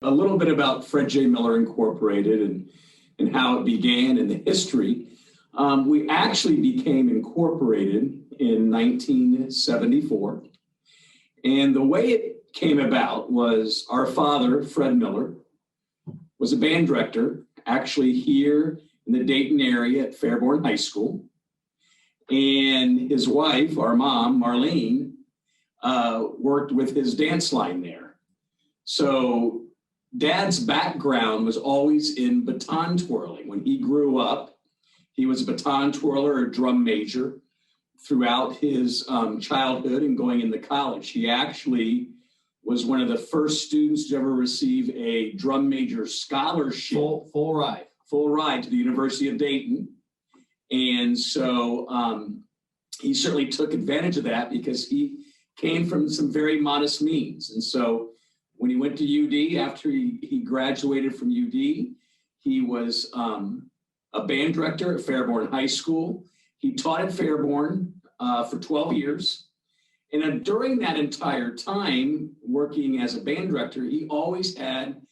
A little bit about Fred J. Miller Incorporated and how it began and the history. We actually became incorporated in 1974. And the way it came about was our father, Fred Miller, was a band director, actually here in the Dayton area at Fairborn High School. And his wife, our mom, Marlene, worked with his dance line there. So Dad's background was always in baton twirling. When he grew up, he was a baton twirler, a drum major throughout his childhood and going into college. He actually was one of the first students to ever receive a drum major scholarship. Full ride to the University of Dayton. And so he certainly took advantage of that because he came from some very modest means. And so when he went to UD, after he graduated from UD, he was a band director at Fairborn High School. He taught at Fairborn for 12 years. And during that entire time, working as a band director, he always had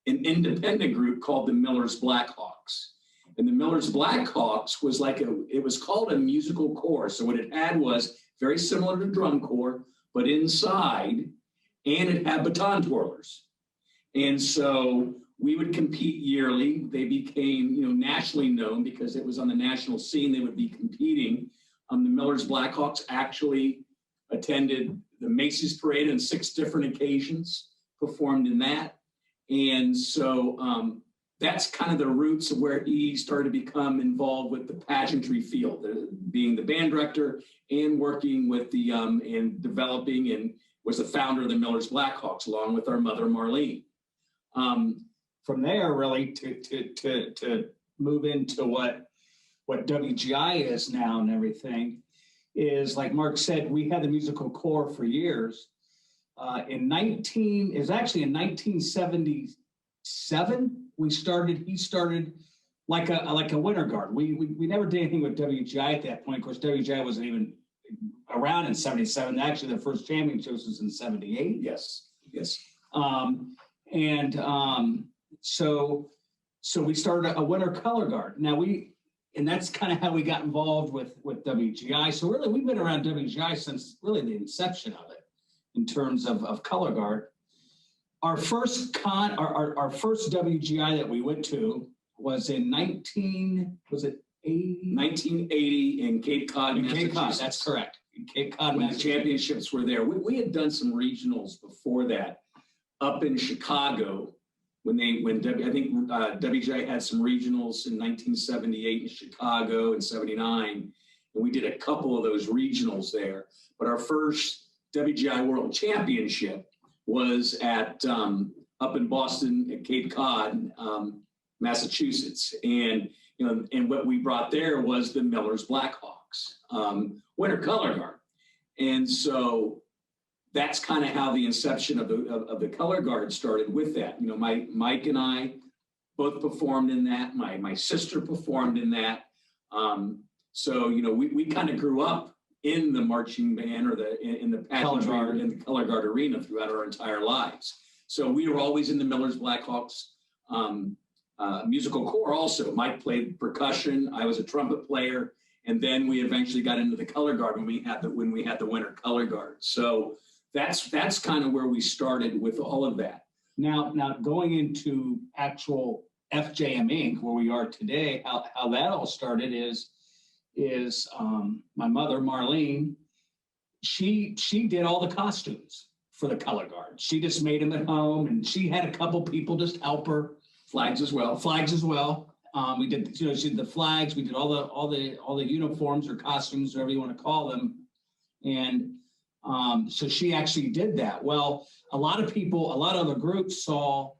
an independent group called the Miller's Blackhawks. And the Miller's Blackhawks was it was called a musical corps. So what it had was very similar to drum corps, but inside, and it had baton twirlers. And so we would compete yearly. They became, nationally known because it was on the national scene. They would be competing. The Miller's Blackhawks actually attended the Macy's Parade on 6 different occasions, performed in that. And so that's kind of the roots of where he started to become involved with the pageantry field, being the band director and working with the and developing, and was the founder of the Miller's Blackhawks along with our mother Marlene. From there, really to move into what WGI is now and everything is, like Mark said, we had the musical corps for years. In 1977, he started like a winter guard. We never did anything with WGI at that point. Of course, WGI wasn't even around in 77. Actually, the first championships was in 78. Yes. So we started a winter color guard. Now and that's kind of how we got involved with WGI. So really, we've been around WGI since really the inception of it in terms of color guard. Our first our first WGI that we went to was in 1980 in Cape Cod, Massachusetts. Cape Cod, that's correct. In Cape Cod, when the championships were there. We had done some regionals before that up in Chicago when WGI had some regionals in 1978 in Chicago and 79. And we did a couple of those regionals there. But our first WGI World Championship was at up in Boston at Cape Cod, Massachusetts. And what we brought there was the Miller's Blackhawks, winter color guard. And so that's kind of how the inception of the color guard started with that. Mike and I both performed in that. My sister performed in that. So we kind of grew up in the marching band or in the pageantry in the color guard arena throughout our entire lives. So we were always in the Miller's Blackhawks musical corps also. Mike played percussion. I was a trumpet player. And then we eventually got into the color guard when we had the winter color guard. So that's kind of where we started with all of that. Now going into actual FJM Inc., where we are today, how that all started is my mother, Marlene, she did all the costumes for the color guard. She just made them at home, and she had a couple people just help her. Flags as well. We did, she did the flags. We did all the uniforms or costumes, whatever you want to call them. And so she actually did that. Well, a lot of other groups saw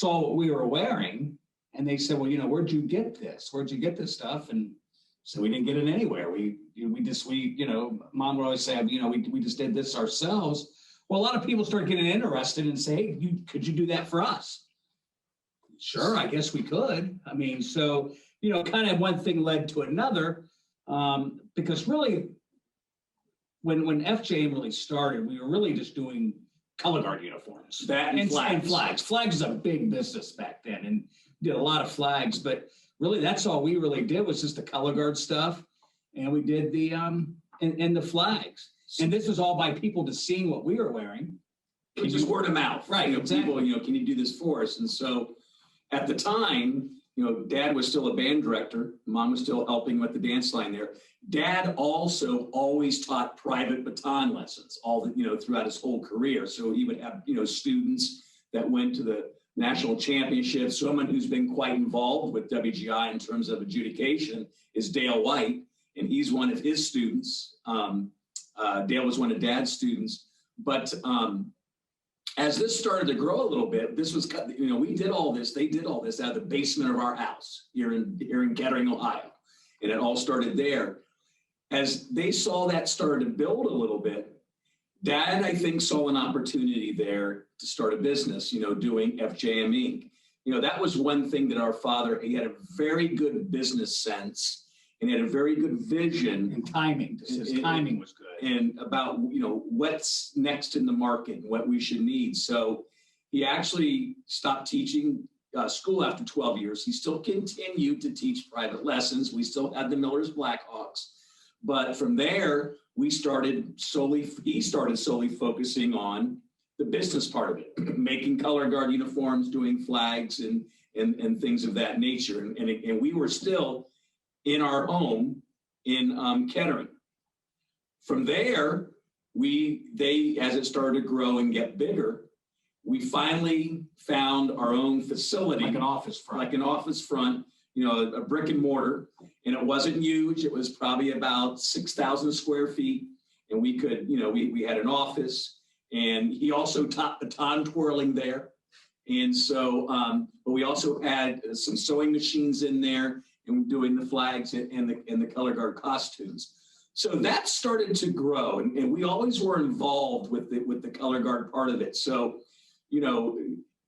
what we were wearing, and they said, well, where'd you get this? Where'd you get this stuff? And so we didn't get it anywhere. Mom would always say, we just did this ourselves. Well, a lot of people started getting interested and say, hey, could you do that for us? Sure, I guess we could. So, kind of one thing led to another, because really when FJM really started, we were really just doing color guard uniforms. That and flags. Flags. Flags is a big business back then, and did a lot of flags. But really, that's all we really did was just the color guard stuff, and we did the and the flags. And this was all by people just seeing what we were wearing. It just word of mouth, right? Exactly. People, can you do this for us? And so, at the time, Dad was still a band director. Mom was still helping with the dance line there. Dad also always taught private baton lessons throughout his whole career. So he would have, students that went to the national championships. Someone who's been quite involved with WGI in terms of adjudication is Dale White, and he's one of his students. Dale was one of Dad's students. But as this started to grow a little bit, this was, we did all this, they did all this out of the basement of our house here in Kettering, Ohio. And it all started there. As they saw that started to build a little bit, Dad, I think, saw an opportunity there to start a business, doing FJM Inc. That was one thing that our father, he had a very good business sense and he had a very good vision. And timing, his timing was good. And about, what's next in the market and what we should need. So he actually stopped teaching school after 12 years. He still continued to teach private lessons. We still had the Millers Blackhawks. But from there, he started solely focusing on the business part of it, making color guard uniforms, doing flags and things of that nature. And we were still in our home in Kettering. From there, as it started to grow and get bigger, we finally found our own facility. Like an office front. A brick and mortar. And it wasn't huge. It was probably about 6,000 square feet. And we could, we had an office. And he also taught baton twirling there. And so, but we also had some sewing machines in there and doing the flags and the color guard costumes. So that started to grow, and we always were involved with the color guard part of it. So,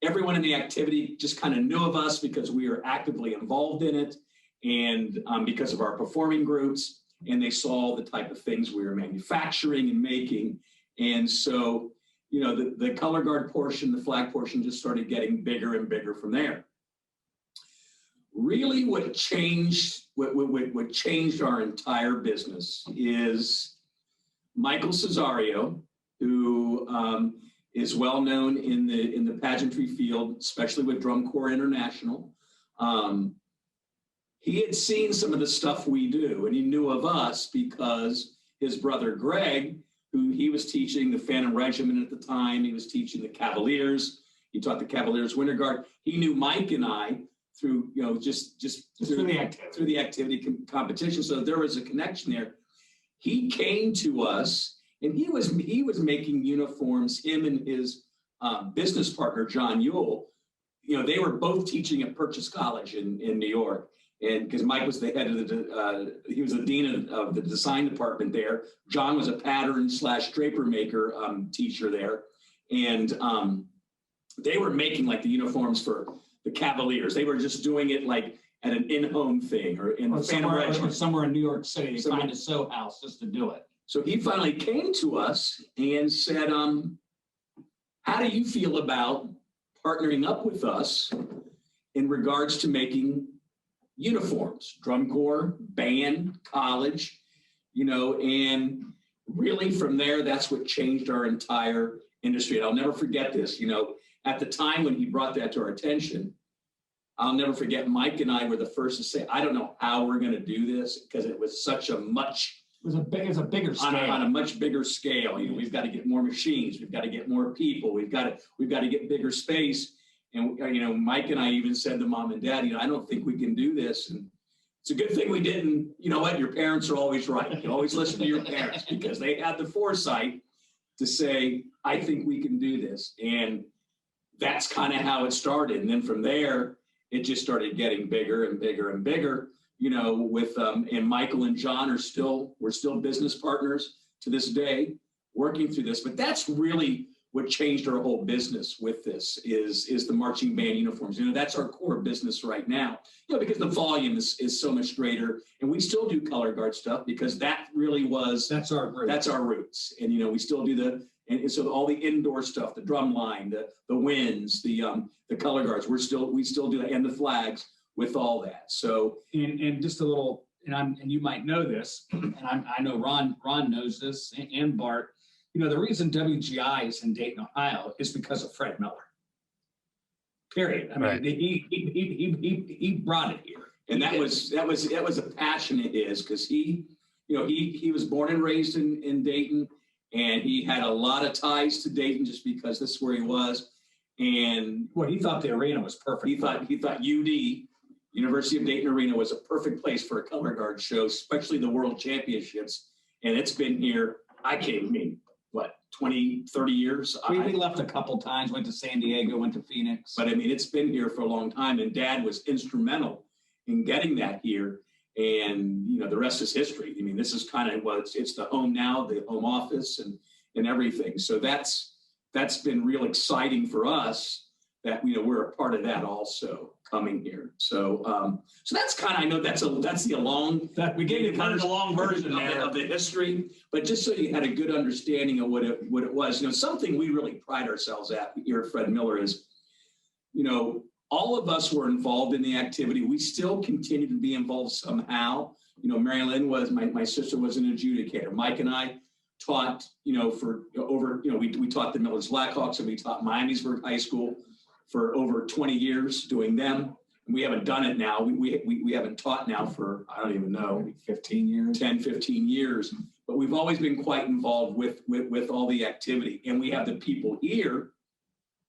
everyone in the activity just kind of knew of us because we were actively involved in it, and because of our performing groups, and they saw the type of things we were manufacturing and making. And so, the color guard portion, the flag portion just started getting bigger and bigger from there. Really what changed our entire business is Michael Cesario, who is well known in the pageantry field, especially with Drum Corps International. He had seen some of the stuff we do, and he knew of us because his brother Greg, who he was teaching the Phantom Regiment at the time, he was teaching the Cavaliers. He taught the Cavaliers Winter Guard. He knew Mike and I through, just through the activity competition. So there was a connection there. He came to us, and he was making uniforms. Him and his business partner John Ewell, they were both teaching at Purchase College in New York. And because Mike was the head of he was the dean of the design department there. John was a pattern / draper maker teacher there, and they were making like the uniforms for the Cavaliers. They were just doing it like at an in-home thing or in somewhere in New York City. They find a sew house just to do it. So he finally came to us and said, how do you feel about partnering up with us in regards to making uniforms, Drum Corps, band, college, and really from there, that's what changed our entire industry. And I'll never forget this, at the time when he brought that to our attention, I'll never forget Mike and I were the first to say, I don't know how we're going to do this because it was such a much, it was a bigger scale. On a much bigger scale. We've got to get more machines. We've got to get more people. We've got to get bigger space. And, Mike and I even said to Mom and Dad, I don't think we can do this. And it's a good thing we didn't. You know what? Your parents are always right. You always listen to your parents because they had the foresight to say, I think we can do this. And that's kind of how it started. And then from there, it just started getting bigger and bigger and bigger, with, and Michael and John we're still business partners to this day, working through this. But that's really what changed our whole business with this is the marching band uniforms. That's our core business right now, because the volume is so much greater, and we still do color guard stuff because that really that's our roots. And, we still do And so all the indoor stuff, the drum line, the winds, the color guards, we still do that, and the flags with all that. So and just a little, and you might know this, and I know Ron knows this, and Bart. You know, the reason WGI is in Dayton, Ohio, is because of Fred Miller. Period. I mean, Right. he brought it here, and that was a passion of his, because he was born and raised in Dayton, and he had a lot of ties to Dayton just because this is where he was. And well, he thought the arena was perfect. He thought UD, University of Dayton Arena, was a perfect place for a color guard show, especially the World Championships. And it's been here, 20, 30 years? We left a couple times, went to San Diego, went to Phoenix. But I mean, it's been here for a long time, and Dad was instrumental in getting that here. And, you know, the rest is history. I mean, this is kind of it's the home now, the home office and everything. So that's been real exciting for us that, you know, we're a part of that also coming here. So that's kind of, I know that's the long, we gave you kind of the long version there of the history, but just so you had a good understanding of what it was. You know, something we really pride ourselves at here at Fred Miller is, you know, all of us were involved in the activity. We still continue to be involved somehow. You know, Mary Lynn was, my sister was an adjudicator. Mike and I taught, you know, we taught the Millers Blackhawks, and we taught Miamisburg High School for over 20 years doing them. And we haven't done it now. We haven't taught now for, I don't even know, maybe 15 years, 10, 15 years. But we've always been quite involved with all the activity. And we have the people here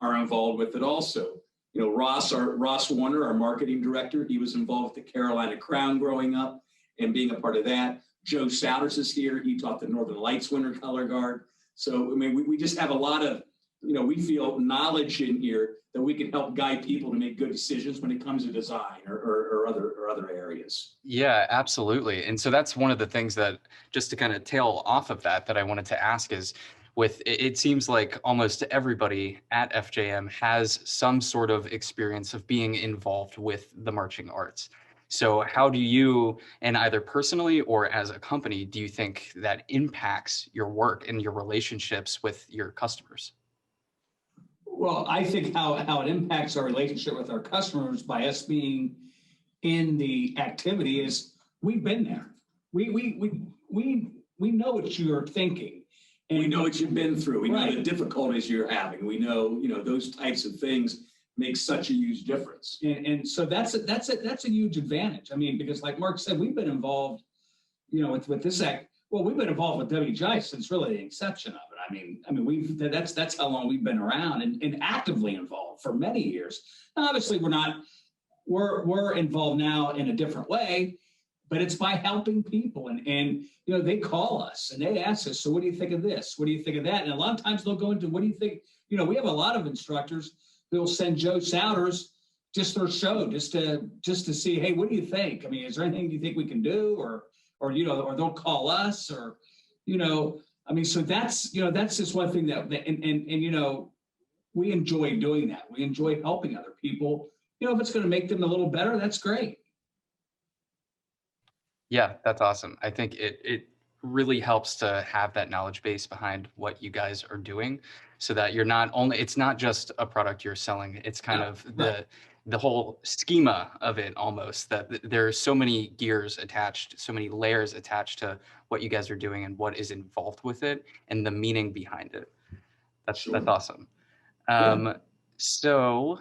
are involved with it also. You know, Ross Warner, our marketing director, he was involved with the Carolina Crown growing up and being a part of that. Joe Souders is here. He taught the Northern Lights Winter Color Guard. So, I mean, we just have a lot of, you know, we feel knowledge in here that we can help guide people to make good decisions when it comes to design or other areas. Yeah, absolutely. And so that's one of the things that, just to kind of tail off of that I wanted to ask is, it seems like almost everybody at FJM has some sort of experience of being involved with the marching arts. So how do you, and either personally or as a company, do you think that impacts your work and your relationships with your customers? Well, I think how it impacts our relationship with our customers by us being in the activity is we've been there. We know what you're thinking. And we know what you've been through. We right. know the difficulties you're having. We know, you know, those types of things make such a huge difference. And so that's a huge advantage. I mean, because like Mark said, we've been involved, you know, with this act. Well, we've been involved with WGI since really the inception of it. I mean, that's how long we've been around and actively involved for many years. Now, obviously, we're involved now in a different way, but it's by helping people. And you know, they call us and they ask us, so what do you think of this? What do you think of that? And a lot of times they'll go into, what do you think? You know, we have a lot of instructors who will send Joe Souders just their show, just to see, hey, what do you think? I mean, is there anything you think we can do? Or you know, or they'll call us, or, you know, I mean, so that's, you know, that's just one thing that you know, we enjoy doing that. We enjoy helping other people. You know, if it's going to make them a little better, that's great. Yeah, that's awesome. I think it really helps to have that knowledge base behind what you guys are doing, so that you're not only, it's not just a product you're selling, it's kind of the whole schema of it almost, that there are so many gears attached, so many layers attached to what you guys are doing and what is involved with it and the meaning behind it. That's awesome. So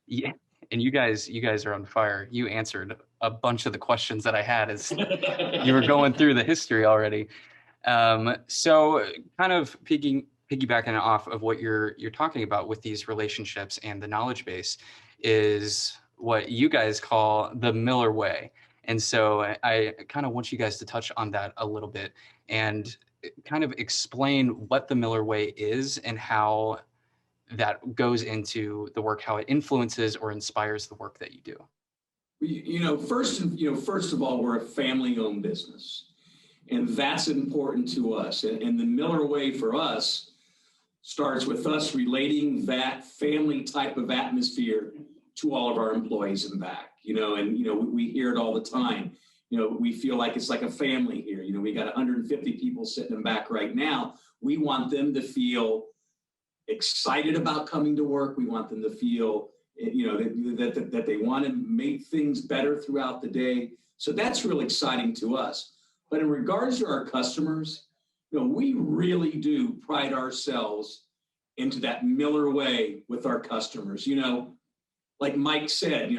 yeah, and you guys are on fire. You answered a bunch of the questions that I had as you were going through the history already. So kind of piggybacking off of what you're talking about with these relationships and the knowledge base is what you guys call the Miller Way. And so I kind of want you guys to touch on that a little bit and kind of explain what the Miller Way is and how that goes into the work, how it influences or inspires the work that you do. You know, first of all, we're a family-owned business, and that's important to us. And the Miller Way for us starts with us relating that family type of atmosphere to all of our employees and back. You know, and you know, we hear it all the time. You know, we feel like it's like a family here. You know, we got 150 people sitting in back right now. We want them to feel excited about coming to work. We want them to feel, that they want to make things better throughout the day. So that's really exciting to us. But in regards to our customers, we really do pride ourselves into that Miller way with our customers. Like Mike said,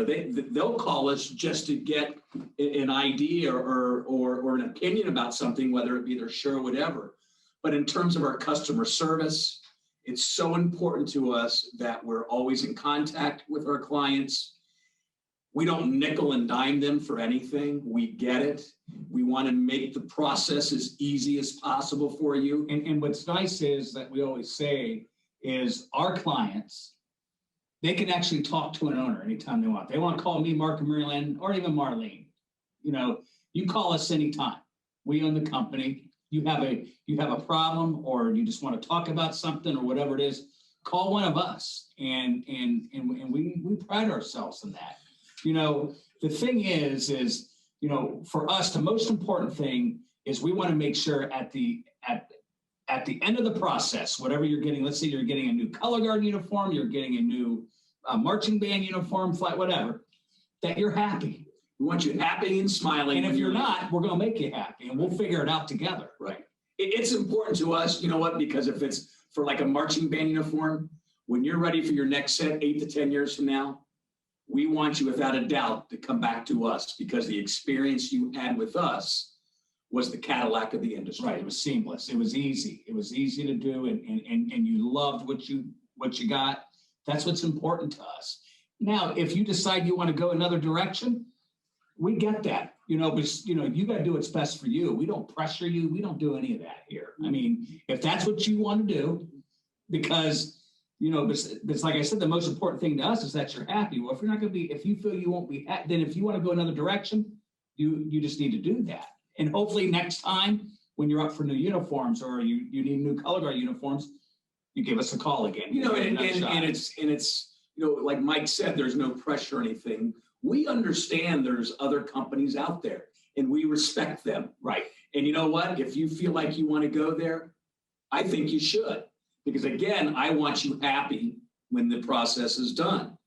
they'll call us just to get an idea or an opinion about something, whether it be their show or whatever. But in terms of our customer service, it's so important to us that we're always in contact with our clients. We don't nickel and dime them for anything. We get it. We want to make the process as easy as possible for you. And what's nice is that we always say is our clients, they can actually talk to an owner anytime they want. They want to call me, Mark and Marilyn, or even Marlene. You call us anytime. We own the company. You have a problem, or you just want to talk about something, or whatever it is. Call one of us, and we pride ourselves in that. The thing is for us, the most important thing is we want to make sure at the end of the process, whatever you're getting, let's say you're getting a new color guard uniform, you're getting a new marching band uniform, flight, whatever, that you're happy. We want you happy and smiling. And if you're not, we're going to make you happy, and we'll figure it out together. Right. It's important to us, because if it's for like a marching band uniform, when you're ready for your next set 8 to 10 years from now, we want you without a doubt to come back to us, because the experience you had with us was the Cadillac of the industry. Right. It was seamless. It was easy. It was easy to do, and you loved what you got. That's what's important to us. Now, if you decide you want to go another direction, we get that. But you got to do what's best for you. We don't pressure you. We don't do any of that here. I mean, if that's what you want to do, because it's like I said, the most important thing to us is that you're happy. Well, if you feel you won't be happy, then if you want to go another direction, you just need to do that. And hopefully next time when you're up for new uniforms, or you need new color guard uniforms, you give us a call again. And it's like Mike said, there's no pressure or anything. We understand there's other companies out there, and we respect them. Right. And you know what? If you feel like you want to go there, I think you should. Because again, I want you happy when the process is done.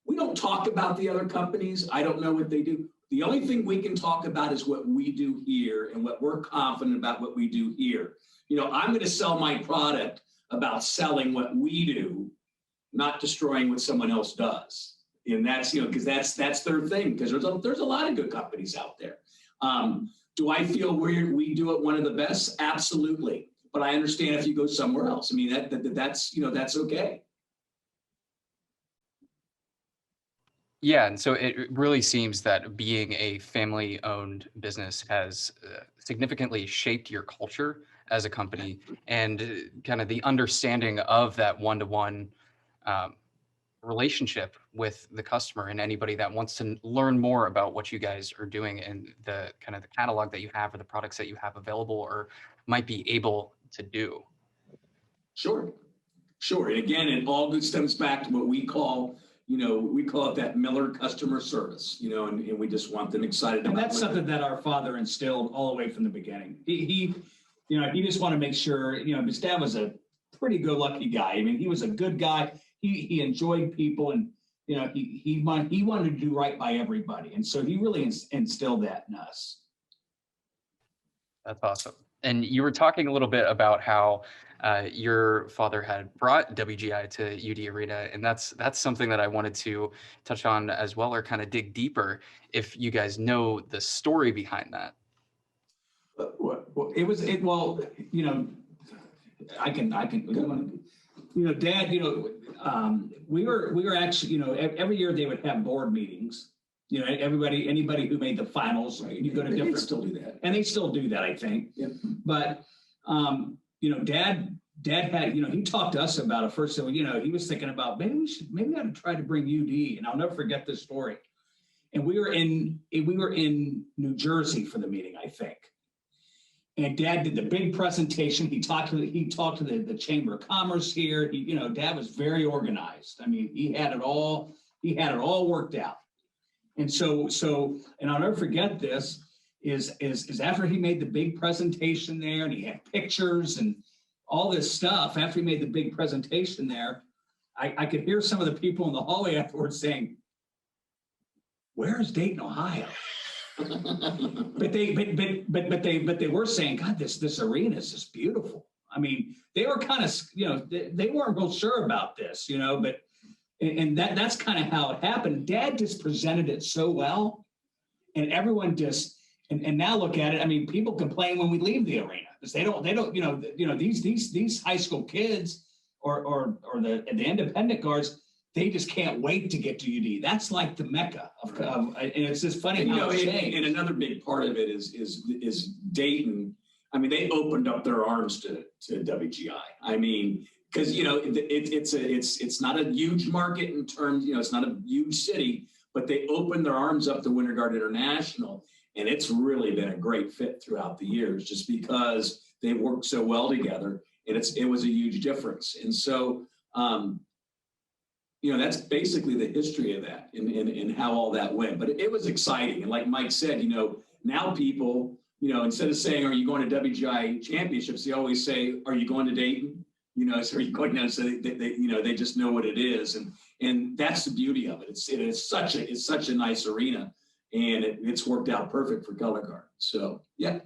We don't talk about the other companies. I don't know what they do. The only thing we can talk about is what we do here, and what we're confident about what we do here. I'm going to sell my product about selling what we do, not destroying what someone else does. And that's, because that's their thing, because there's a lot of good companies out there. Do I feel we do it one of the best? Absolutely. But I understand if you go somewhere else. I mean, that's okay. Yeah, and so it really seems that being a family-owned business has significantly shaped your culture as a company, and kind of the understanding of that one-to-one relationship with the customer, and anybody that wants to learn more about what you guys are doing and the kind of the catalog that you have, or the products that you have available or might be able to do. Sure. And again, it all stems back to what we call it that Miller customer service, and we just want them excited. And that's something that our father instilled all the way from the beginning. He just want to make sure, his dad was a pretty good-lucky guy. I mean, he was a good guy. He enjoyed people, and he wanted to do right by everybody, and so he really instilled that in us. That's awesome. And you were talking a little bit about how your father had brought WGI to UD Arena, and that's something that I wanted to touch on as well, or kind of dig deeper, if you guys know the story behind that. I can. Dad, we were actually, every year they would have board meetings. Anybody who made the finals, right, you go to different. They still do that, and they still do that, I think. Yeah. But Dad had, he talked to us about it first. So he was thinking about maybe we ought to try to bring UD, and I'll never forget this story. And we were in New Jersey for the meeting, I think. And Dad did the big presentation. He talked to the Chamber of Commerce here. Dad was very organized. I mean, he had it all worked out. And so, and I'll never forget this, is after he made the big presentation there, and he had pictures and all this stuff, after he made the big presentation there, I could hear some of the people in the hallway afterwards saying, "Where is Dayton, Ohio?" but they were saying, "God, this arena is just beautiful." I mean, they were kind of, they weren't real sure about this, but and that's kind of how it happened. Dad just presented it so well, and everyone just and now look at it. I mean, people complain when we leave the arena because they don't these high school kids or the independent guards. They just can't wait to get to UD. That's like the mecca of and it's just funny how it's changed. And another big part of it is Dayton. I mean, they opened up their arms to WGI. I mean, because it's not a huge market in terms, it's not a huge city, but they opened their arms up to Winter Guard International, and it's really been a great fit throughout the years, just because they worked so well together, and it was a huge difference. And so, that's basically the history of that and how all that went. But it was exciting, and like Mike said, now people, instead of saying, "Are you going to WGI championships?" they always say, "Are you going to Dayton?" So are you going down? So they just know what it is, and that's the beauty of it. It's such a nice arena, and it's worked out perfect for Color Guard. So yeah.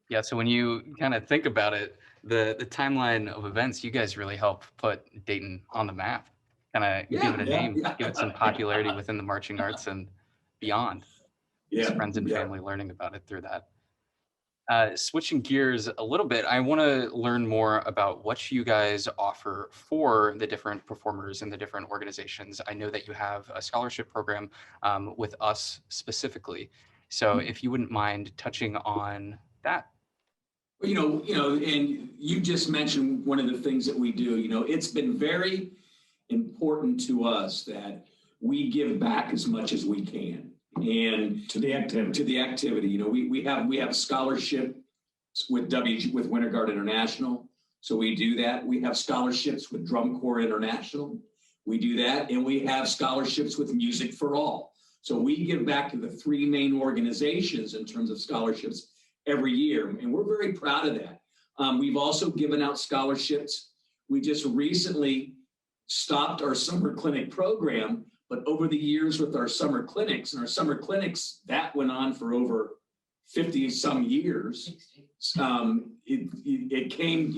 Yeah. So when you kind of think about it, the timeline of events, you guys really help put Dayton on the map. Kind of give it a name, give it some popularity within the marching arts and beyond. His friends and family learning about it through that. Switching gears a little bit, I want to learn more about what you guys offer for the different performers and the different organizations. I know that you have a scholarship program with us specifically. So if you wouldn't mind touching on that. And you just mentioned one of the things that we do. It's been very important to us that we give back as much as we can, and to the activity. We have scholarship with Winter Guard International, so we do that. We have scholarships with Drum Corps International, we do that, and we have scholarships with Music for All. So we give back to the three main organizations in terms of scholarships every year, and we're very proud of that. We've also given out scholarships. We just recently stopped our summer clinic program, but over the years with our summer clinics, that went on for over 50 some years. It came,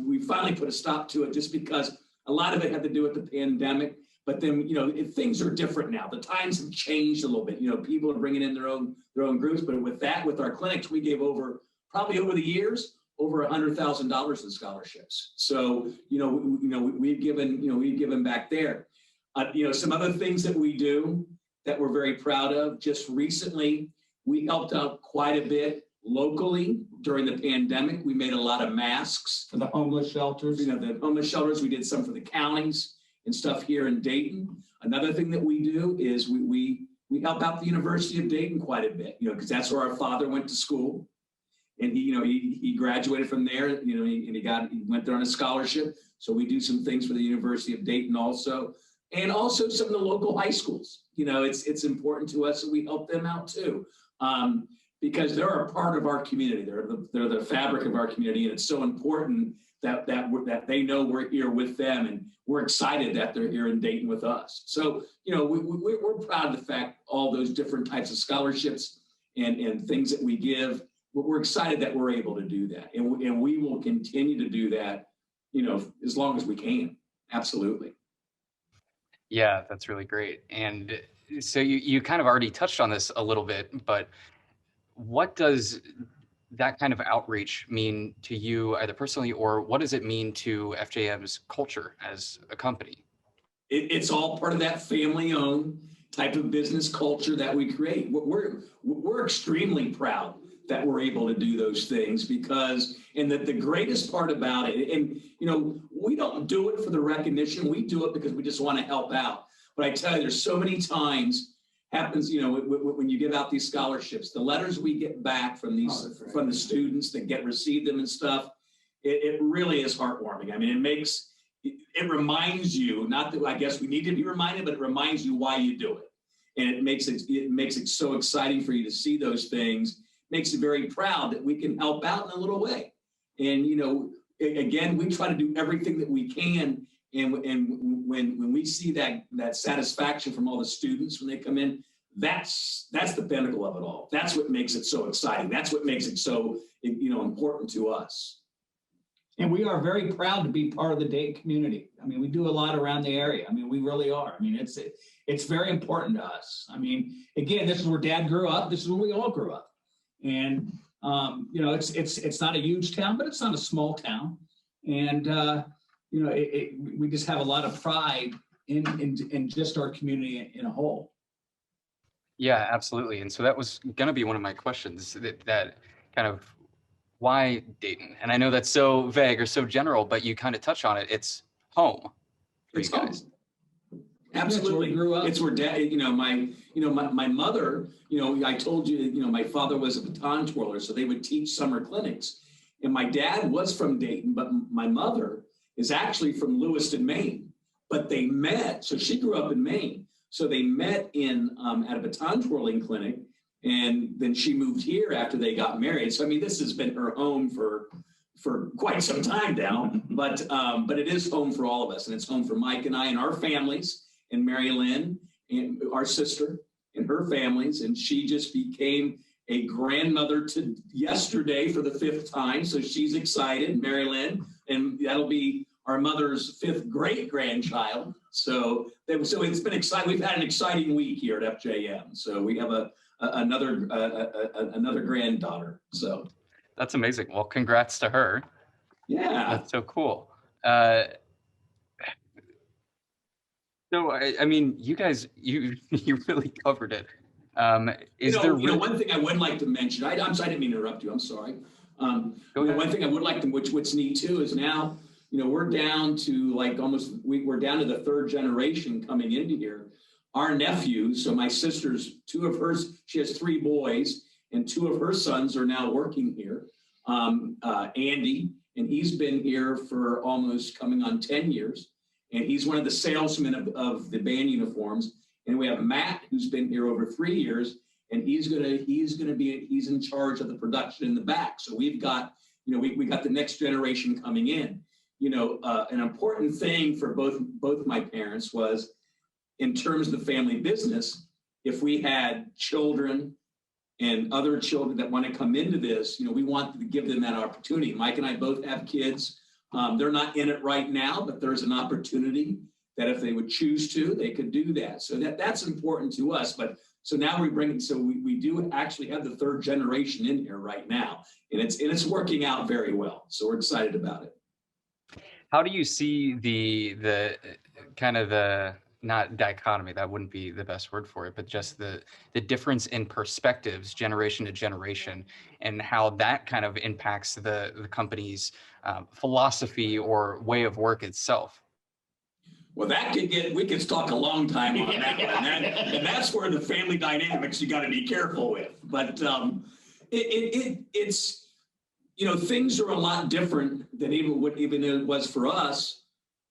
we finally put a stop to it just because a lot of it had to do with the pandemic. But then, things are different now. The times have changed a little bit. People are bringing in their own groups. But with our clinics, we gave probably over the years, over $100,000 in scholarships. So, we've given back there. Some other things that we do that we're very proud of. Just recently, we helped out quite a bit locally during the pandemic. We made a lot of masks for the homeless shelters. The homeless shelters. We did some for the counties and stuff here in Dayton. Another thing that we do is we help out the University of Dayton quite a bit. Because that's where our father went to school. And he graduated from there, and he went there on a scholarship. So we do some things for the University of Dayton also, and also some of the local high schools. It's important to us that we help them out too, because they're a part of our community. They're the fabric of our community, and it's so important that they know we're here with them, and we're excited that they're here in Dayton with us. So we're proud of the fact all those different types of scholarships and things that we give. We're excited that we're able to do that, and we will continue to do that, as long as we can. Absolutely. Yeah, that's really great. And so you kind of already touched on this a little bit, but what does that kind of outreach mean to you either personally, or what does it mean to FJM's culture as a company? It's all part of that family-owned type of business culture that we create. We're extremely proud that we're able to do those things, because, and that the greatest part about it, and we don't do it for the recognition, we do it because we just want to help out. But I tell you, there's so many times happens, when you give out these scholarships, the letters we get back from from the students that receive them and stuff, it really is heartwarming. I mean, it reminds you, not that I guess we need to be reminded, but it reminds you why you do it. And it makes it so exciting for you to see those things. Makes you very proud that we can help out in a little way. And, again, we try to do everything that we can. And when we see that satisfaction from all the students when they come in, that's the pinnacle of it all. That's what makes it so exciting. That's what makes it so, important to us. And we are very proud to be part of the Dayton community. I mean, we do a lot around the area. I mean, we really are. I mean, it's very important to us. I mean, again, this is where Dad grew up. This is where we all grew up. And it's not a huge town, but it's not a small town. And we just have a lot of pride in just our community in a whole. Yeah, absolutely. And so that was going to be one of my questions, that kind of why Dayton? And I know that's so vague or so general, but you kind of touch on it. It's home for you guys. Absolutely. Yeah, grew up. It's where Dad, my mother, I told you, my father was a baton twirler, so they would teach summer clinics. And my dad was from Dayton, but my mother is actually from Lewiston, Maine. But they met, so she grew up in Maine. So they met at a baton twirling clinic, and then she moved here after they got married. So I mean, this has been her home for quite some time now. But it is home for all of us, and it's home for Mike and I and our families, and Mary Lynn and our sister and her families, and she just became a grandmother to yesterday for the 5th time. So she's excited, Mary Lynn, and that'll be our mother's 5th great grandchild. So it's been exciting. We've had an exciting week here at FJM. So we have another granddaughter. So that's amazing. Well, congrats to her. Yeah, that's so cool. So I mean, you guys, you really covered it. One thing I would like to mention, I'm sorry, I didn't mean to interrupt you. I'm sorry. One thing I would like to, what's neat too, is now, we're down to we're down to the 3rd generation coming into here. Our nephews, so my sister's, 2 of hers, she has 3 boys, and 2 of her sons are now working here. Andy, and he's been here for almost coming on 10 years. And he's one of the salesmen of the band uniforms. And we have Matt, who's been here over 3 years, and he's in charge of the production in the back. So we've got, we got the next generation coming in. An important thing for both my parents was, in terms of the family business, if we had children and other children that want to come into this, we want to give them that opportunity. Mike and I both have kids. They're not in it right now, but there's an opportunity that if they would choose to, they could do that. So that's important to us. But so now we do actually have the 3rd generation in here right now, and it's working out very well. So we're excited about it. How do you see the kind of the, not dichotomy, that wouldn't be the best word for it, but just the difference in perspectives generation to generation, and how that kind of impacts the company's philosophy or way of work itself? Well, we could talk a long time on that one. And that's where the family dynamics you got to be careful with. But it's, things are a lot different than even it was for us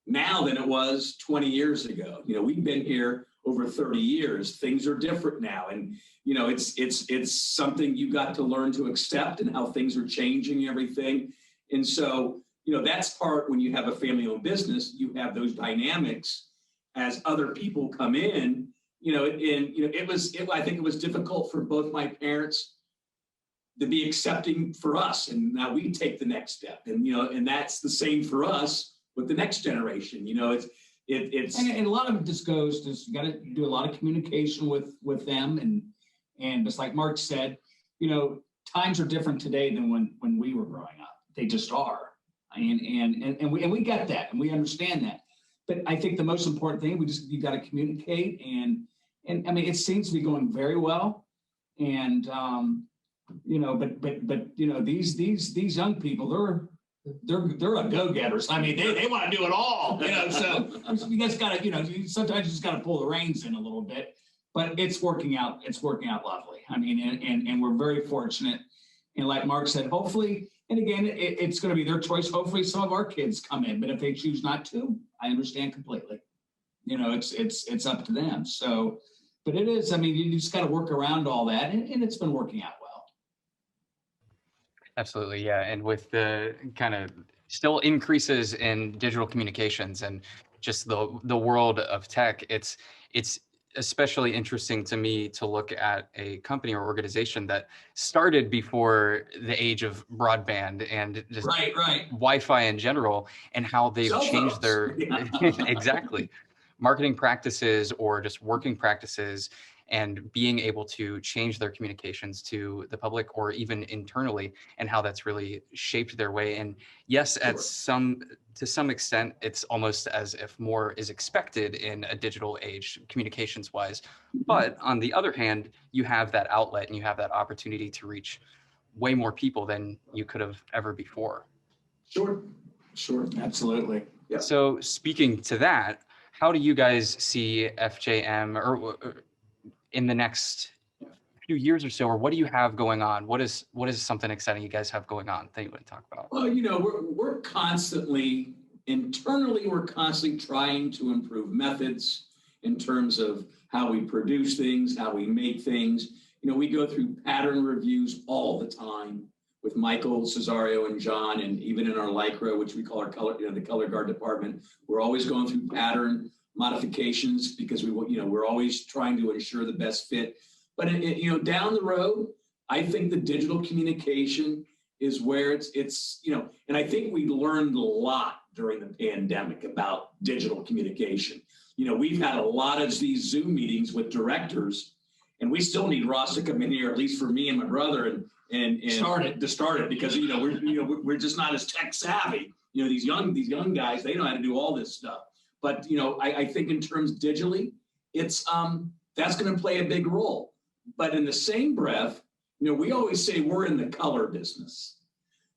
now than it was 20 years ago. We've been here over 30 years. Things are different now. And, it's something you got to learn to accept, and how things are changing everything. And so, that's part, when you have a family-owned business, you have those dynamics as other people come in, I think it was difficult for both my parents to be accepting for us. And now we take the next step, and that's the same for us with the next generation. It's and a lot of it just goes to, you got to do a lot of communication with them. And just like Mark said, times are different today than when we were growing up. They just are. And we get that, and we understand that. But I think the most important thing, you got to communicate, and I mean, it seems to be going very well. And these young people, they're a go-getters. I mean, they want to do it all. So you guys got to, sometimes you just got to pull the reins in a little bit. But it's working out. It's working out lovely. I mean, and we're very fortunate. And like Mark said, hopefully. And again, it's going to be their choice. Hopefully some of our kids come in, but if they choose not to, I understand completely. It's up to them. So, but it is, I mean, you just got to work around all that, and it's been working out well. Absolutely. Yeah. And with the kind of still increases in digital communications and just the world of tech. It's especially interesting to me to look at a company or organization that started before the age of broadband and just Right. Wi-Fi in general, and how they've Cell changed phones. their exactly marketing practices or just working practices, and being able to change their communications to the public or even internally, and how that's really shaped their way. And yes, Sure. to some extent, it's almost as if more is expected in a digital age, communications wise. But on the other hand, you have that outlet and you have that opportunity to reach way more people than you could have ever before. Sure. Absolutely. Yeah. So speaking to that, how do you guys see FJM or in the next few years or so, or what do you have going on? What is something exciting you guys have going on that you want to talk about? Well, we're constantly internally, we're constantly trying to improve methods in terms of how we produce things, how we make things. We go through pattern reviews all the time with Michael, Cesario, and John, and even in our Lycra, which we call our color, the color guard department, we're always going through pattern modifications because we're always trying to ensure the best fit. But down the road, I think the digital communication is where it's and I think we learned a lot during the pandemic about digital communication. We've had a lot of these Zoom meetings with directors, and we still need Ross to come in here, at least for me and my brother, and start it because we're just not as tech savvy. These young guys, they know how to do all this stuff. But I think in terms digitally, it's that's going to play a big role. But in the same breath, we always say we're in the color business.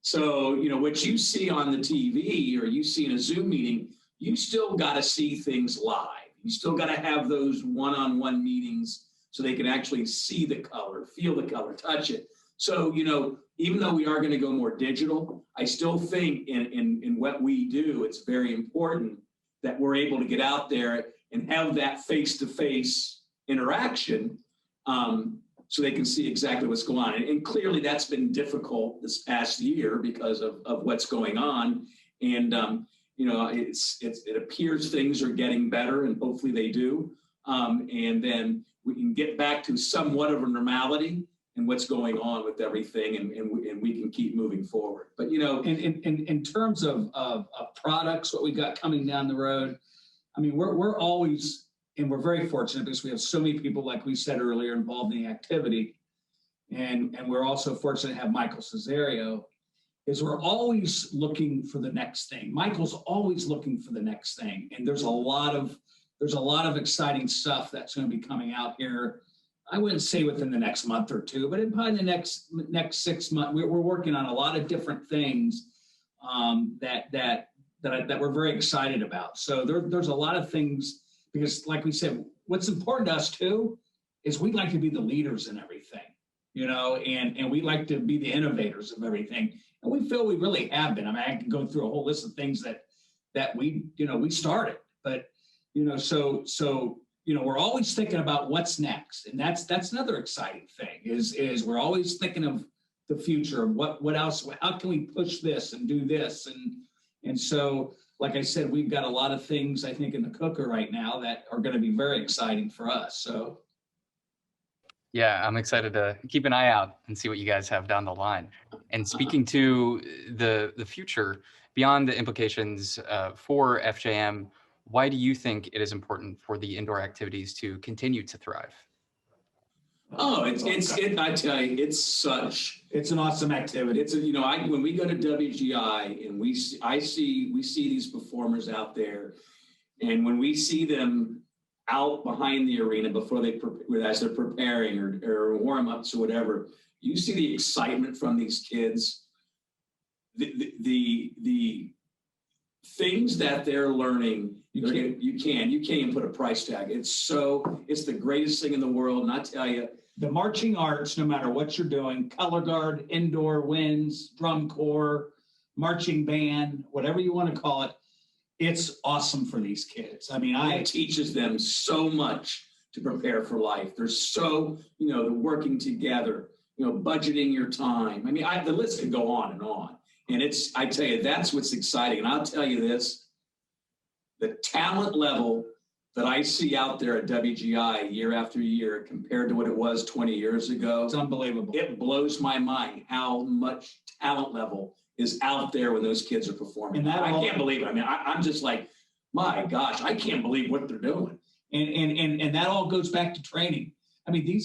So, what you see on the TV or you see in a Zoom meeting, you still got to see things live. You still got to have those one-on-one meetings so they can actually see the color, feel the color, touch it. So, even though we are going to go more digital, I still think in what we do, it's very important that we're able to get out there and have that face-to-face interaction so they can see exactly what's going on. And clearly that's been difficult this past year because of what's going on. And, it appears things are getting better, and hopefully they do. And then we can get back to somewhat of a normality and what's going on with everything, and we can keep moving forward. But, in terms of products, what we got coming down the road, I mean, we're always, and we're very fortunate because we have so many people, like we said earlier, involved in the activity. And we're also fortunate to have Michael Cesario, is we're always looking for the next thing. Michael's always looking for the next thing. And there's a lot of exciting stuff that's going to be coming out here. I wouldn't say within the next month or two, but in probably the next 6 months, we're working on a lot of different things that we're very excited about. So there's a lot of things, because like we said, what's important to us too is we like to be the leaders in everything, and we like to be the innovators of everything. And we feel we really have been. I mean, I can go through a whole list of things that we started, but, so we're always thinking about what's next. And that's another exciting thing is we're always thinking of the future, of what else, how can we push this and do this? And so, like I said, we've got a lot of things, I think, in the cooker right now that are going to be very exciting for us. So, yeah, I'm excited to keep an eye out and see what you guys have down the line. And speaking to the future, beyond the implications for FJM, why do you think it is important for the indoor activities to continue to thrive? Oh, I tell you, it's an awesome activity. It's when we go to WGI and we see these performers out there, and when we see them out behind the arena as they're preparing or warm ups or whatever, you see the excitement from these kids, the things that they're learning. You can't even put a price tag. It's the greatest thing in the world. And I tell you, the marching arts, no matter what you're doing, color guard, indoor winds, drum corps, marching band, whatever you want to call it, it's awesome for these kids. I mean, it teaches them so much to prepare for life. They're so, the working together, budgeting your time. I mean, the list could go on and on. And I tell you, that's what's exciting. And I'll tell you this, the talent level that I see out there at WGI year after year compared to what it was 20 years ago. It's unbelievable. It blows my mind how much talent level is out there when those kids are performing. I can't believe it. I mean, I'm just like, my gosh, I can't believe what they're doing. And that all goes back to training. I mean,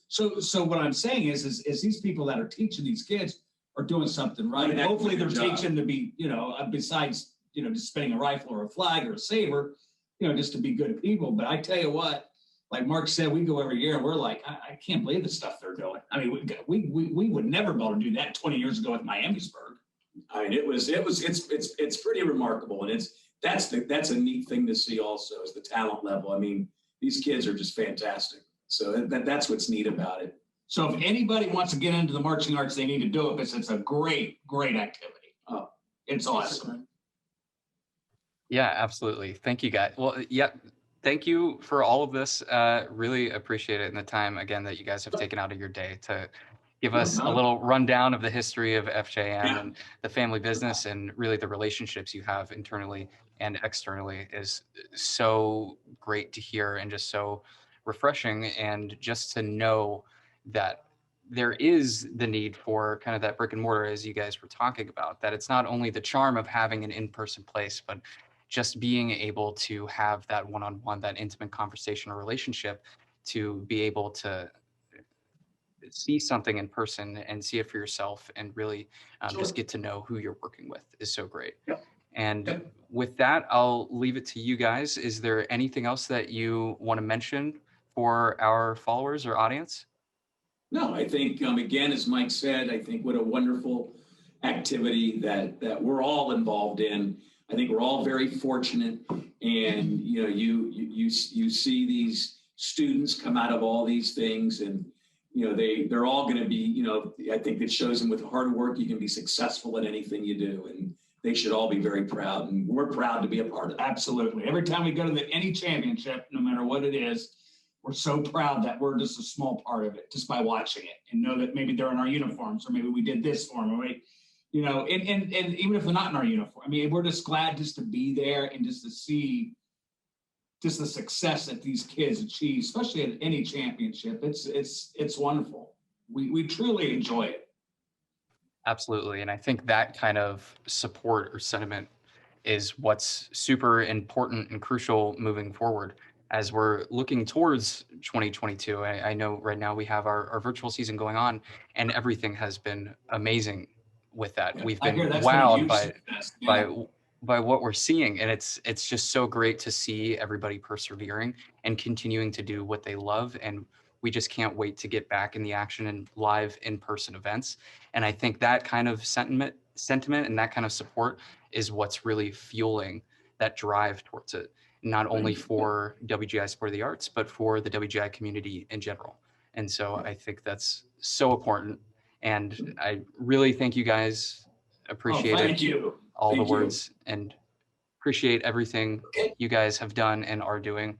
so what I'm saying is these people that are teaching these kids are doing something right. And hopefully they're teaching to be, besides, just spinning a rifle or a flag or a saber, just to be good people. But I tell you what, like Mark said, we go every year and we're like, I can't believe the stuff they're doing. I mean, we would never be able to do that 20 years ago with Miamisburg. I mean, it's pretty remarkable. And that's a neat thing to see also is the talent level. I mean, these kids are just fantastic. So that's what's neat about it. So if anybody wants to get into the marching arts, they need to do it because it's a great, great activity. Oh, it's awesome. Yeah, absolutely. Thank you, guys. Well, yeah, thank you for all of this. Really appreciate it and the time again that you guys have taken out of your day to give us a little rundown of the history of FJM and the family business, and really the relationships you have internally and externally is so great to hear and just so refreshing. And just to know that there is the need for kind of that brick and mortar, as you guys were talking about, that it's not only the charm of having an in-person place, but just being able to have that one-on-one, that intimate conversation or relationship, to be able to see something in person and see it for yourself and really just get to know who you're working with is so great. Yep. And with that, I'll leave it to you guys. Is there anything else that you want to mention for our followers or audience? No, I think, again, as Mike said, I think what a wonderful activity that we're all involved in. I think we're all very fortunate, and you see these students come out of all these things, and they're all going to be, I think it shows them with hard work you can be successful at anything you do, and they should all be very proud, and we're proud to be a part of it. Absolutely. Every time we go to any championship, no matter what it is, we're so proud that we're just a small part of it just by watching it, and know that maybe they're in our uniforms, or maybe we did this for them, or and even if they're not in our uniform, I mean, we're just glad just to be there and just to see just the success that these kids achieve, especially at any championship. It's wonderful. We truly enjoy it. Absolutely. And I think that kind of support or sentiment is what's super important and crucial moving forward as we're looking towards 2022. I know right now we have our virtual season going on, and everything has been amazing with that. Yeah, we've been wowed by what we're seeing, and it's just so great to see everybody persevering and continuing to do what they love. And we just can't wait to get back in the action and live in-person events. And I think that kind of sentiment and that kind of support is what's really fueling that drive towards it, not only for WGI Sport of the Arts, but for the WGI community in general. And so I think that's so important. And I really thank you guys. Appreciate thank you. All the words, and appreciate everything you guys have done and are doing.